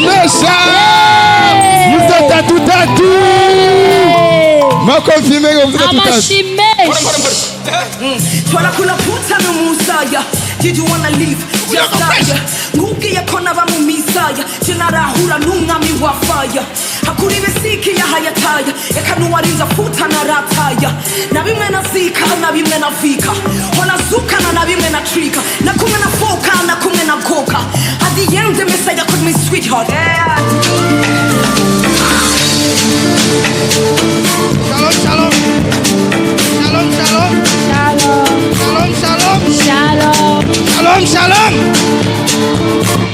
Mesha. Mzee tatu tatu. Makofi mengi mzee tatu tatu. Twala puta no musaya. Did you wanna leave? Just die. Nguki ya kona ba mumisaya. Jenara hura nunga mi wafaya. Hakuri besiki ya hayataya. Ekanu warinza futa na rataya. Na bimwe na zika na bimwe na vika. Hona zuka na bimwe na trika. Na kumwe na foka na kumwe na koka. At the end the messiah called me sweetheart. Shalom, shalom. Shalom, shalom. Shalom, shalom. Shalom, shalom.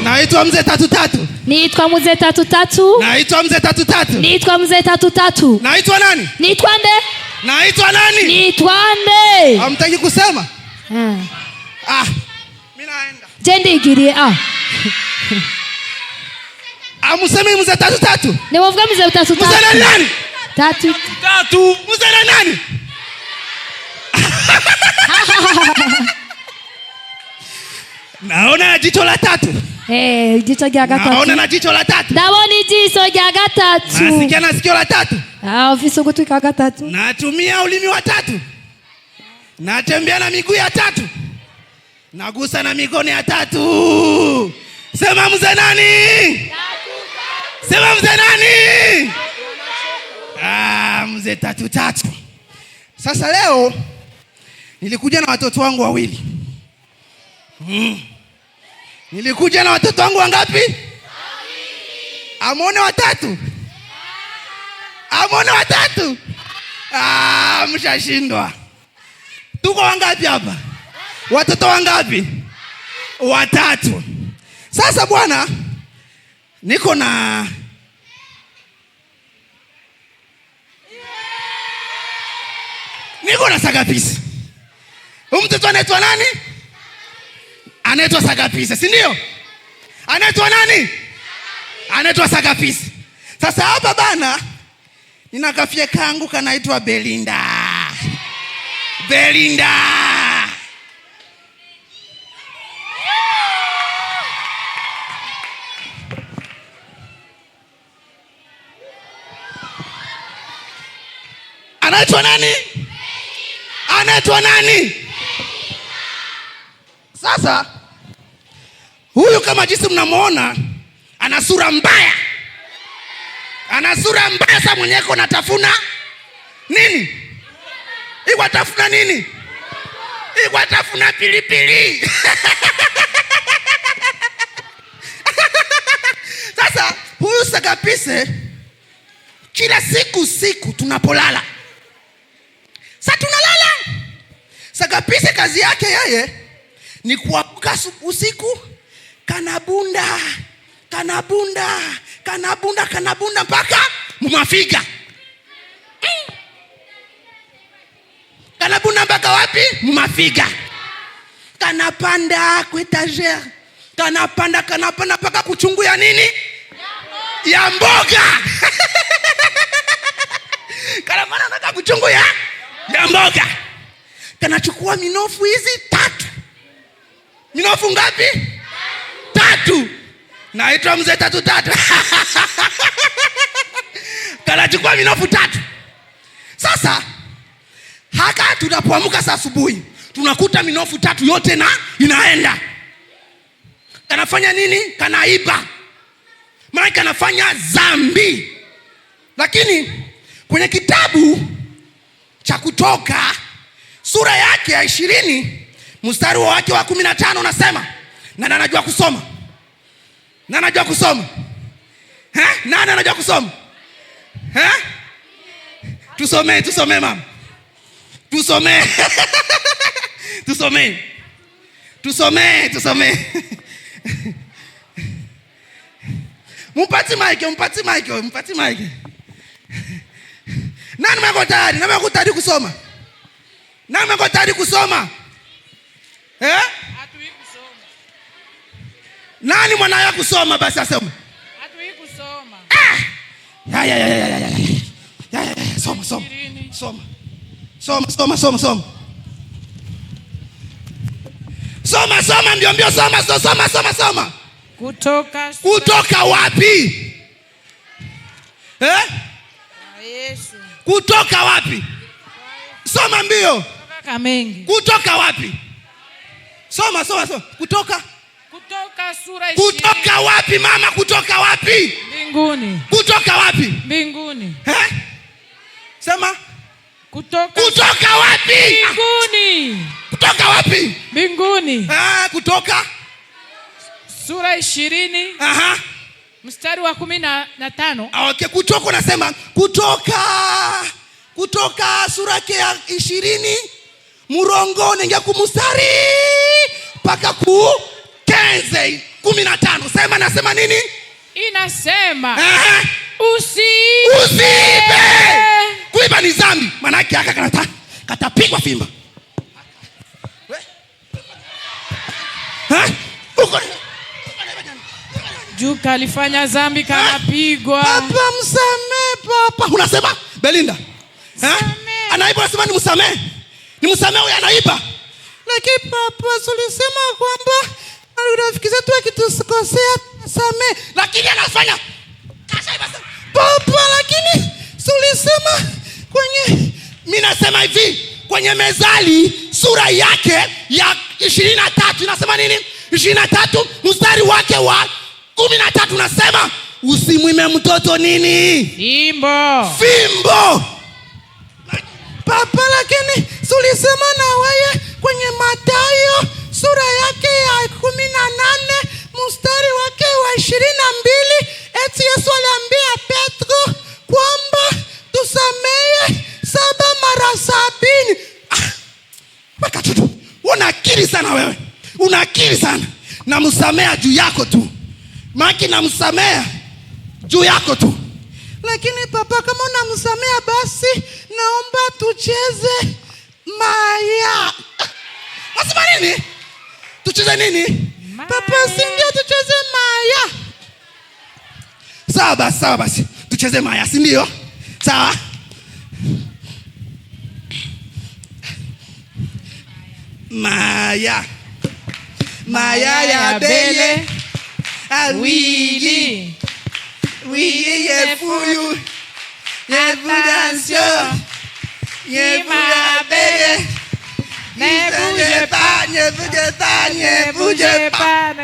Naitwa mzee tatu tatu. Niitwa mzee tatu tatu. Naitwa mzee tatu tatu. Niitwa mzee tatu tatu. Naitwa nani? Niitwa nde. Naitwa nani? Niitwa nde. Hamtaki kusema? Mimi naenda. Jendigiri Amuseme mzee tatu tatu. Ni wavuga mzee tatu tatu. Mzee nani? Tatu tatu. Mzee nani? Naona jicho la tatu. Jicho la gatatu. Naona na jicho la tatu. Ndabona jicho la gatatu. Nasikia na sikio la tatu. Visugutu ka gatatu. Natumia ulimi wa tatu. Natembea na miguu ya tatu. Nagusa na mikono ya tatu. Sema mzee nani? Sema mzee nani? Mzee tatu tatu. Sasa leo nilikuja na watoto wangu wawili. Nilikuja na watoto wangu wangapi? Amone watatu. Amone watatu. Mshashindwa. Tuko wangapi hapa? Watoto wangapi? Watatu. Sasa bwana, niko na Sagapisi. Huyu mtoto anaitwa nani? Anaitwa Sagapisi, si ndio? Anaitwa nani? Anaitwa Sagapisi. Sasa hapa bana, nina kafie kangu kanaitwa Belinda. Belinda. Anaitwa nani? Anaitwa nani? Sasa huyu kama jinsi mnamuona ana sura mbaya. Ana sura mbaya. Sasa mwenyeko natafuna nini? Iko tafuna nini? Iko tafuna pilipili. Sasa huyu Sagapisi kila siku tunapolala. Sasa tunalala. Sagapisi kazi yake yeye ni kuamka usiku kanabunda mpaka mumafiga. Kanabunda mpaka wapi? Mumafiga. Kanapanda kwa etagere. Kanapanda mpaka kuchungu ya nini? Ya mboga. Kanapanda mpaka kuchungu ya mboga. Kanachukua minofu hizi tatu. Minofu ngapi? Tatu. Naitwa mzee tatu tatu. Kanachukua minofu tatu. Sasa haka tunapoamka saa asubuhi tunakuta minofu tatu yote na inaenda. Kanafanya nini? Kanaiba. Maana kanafanya dhambi. Lakini kwenye kitabu cha Kutoka sura yake ya 20 mstari wake wa 15 unasema, na anajua kusoma. Na anajua kusoma. Nani anajua kusoma? Tusome mama. Tusome. Mpati mike. Nani mko tayari? Nani mko tayari kusoma? Nani mko tayari kusoma? Hatui kusoma. Nani mwanaye kusoma basi asome? Hatui kusoma. Soma mbio, soma. Kutoka wapi? Yesu. Kutoka wapi? Soma mbio. Kutoka mengi. Kutoka wapi? Soma. Kutoka sura 20. Kutoka wapi mama? Kutoka wapi? Mbinguni. Kutoka wapi? Mbinguni. Sema. Kutoka wapi? Mbinguni. Kutoka wapi? Mbinguni. Kutoka sura 20. Mstari wa 15. Okay, Kutoka unasema Kutoka sura ya 20 murongo nengia kumustari paka ku 15. Sema nasema nini? Inasema usiibe. Kuiba ni dhambi. Maana yake katapigwa fimba. Juu kalifanya dhambi kanapigwa. Papa msamee papa. Unasema Belinda? Anaiba unasema ni msamee. Ni msamee huyu anaiba. Lakini papa tulisema kwamba rafiki zetu akitukosea samee. Lakini anafanya papa, lakini tulisema mimi nasema hivi kwenye Mezali sura yake ya 23 inasema nini? 23 mstari wake wa 13 nasema usimwime mtoto nini? Fimbo. Papa, lakini tulisema na wewe kwenye Mathayo sura yake ya 18 mstari wake wa 22 eti Yesu aliambia Petro kwamba tusamehe 7 mara 70. Wakati una akili sana wewe. Una akili sana. Namsamea juu yako tu. Maki namsamea juu yako tu. Lakini papa, kama unamsamea basi naomba tucheze maya. Nasema nini? Tucheze nini? Papa, si ndio tucheze maya? Sawa basi. Tucheze maya, si ndio? Sawa. Maya ya bele. Wili yefuyu. Yefudansio. Yefudabele. Ne bouge pas.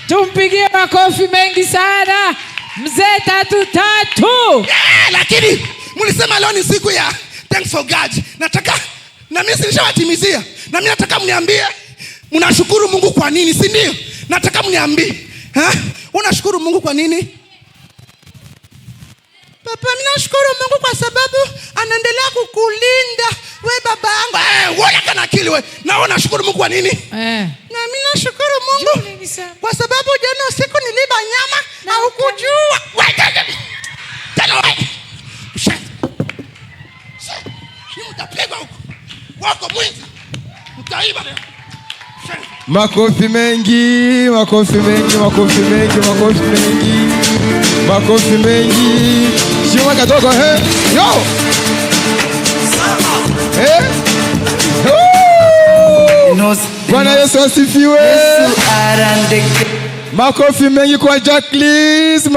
Tumpigie makofi mengi sana mzee Tatu. Lakini mlisema leo ni siku ya thanks for God. Nataka na mimi nishawatimizia. Na mimi nataka mniambie mnashukuru Mungu kwa nini, si ndio? Nataka mniambie. Unashukuru Mungu kwa nini? Papa, mimi nashukuru Mungu kwa sababu anaendelea kukulinda wewe baba yangu. Wewe kana akili wewe. Na unashukuru Mungu kwa nini? Na mimi nashukuru Mungu kwa sababu jana usiku niliba nyama na ukujua. Tena wewe. Ni mtapigwa huko. Wako mwizi. Utaiba leo. Makofi mengi. Shima katoko yo. Bwana Yesu asifiwe. Makofi mengi kwa Jacqueline.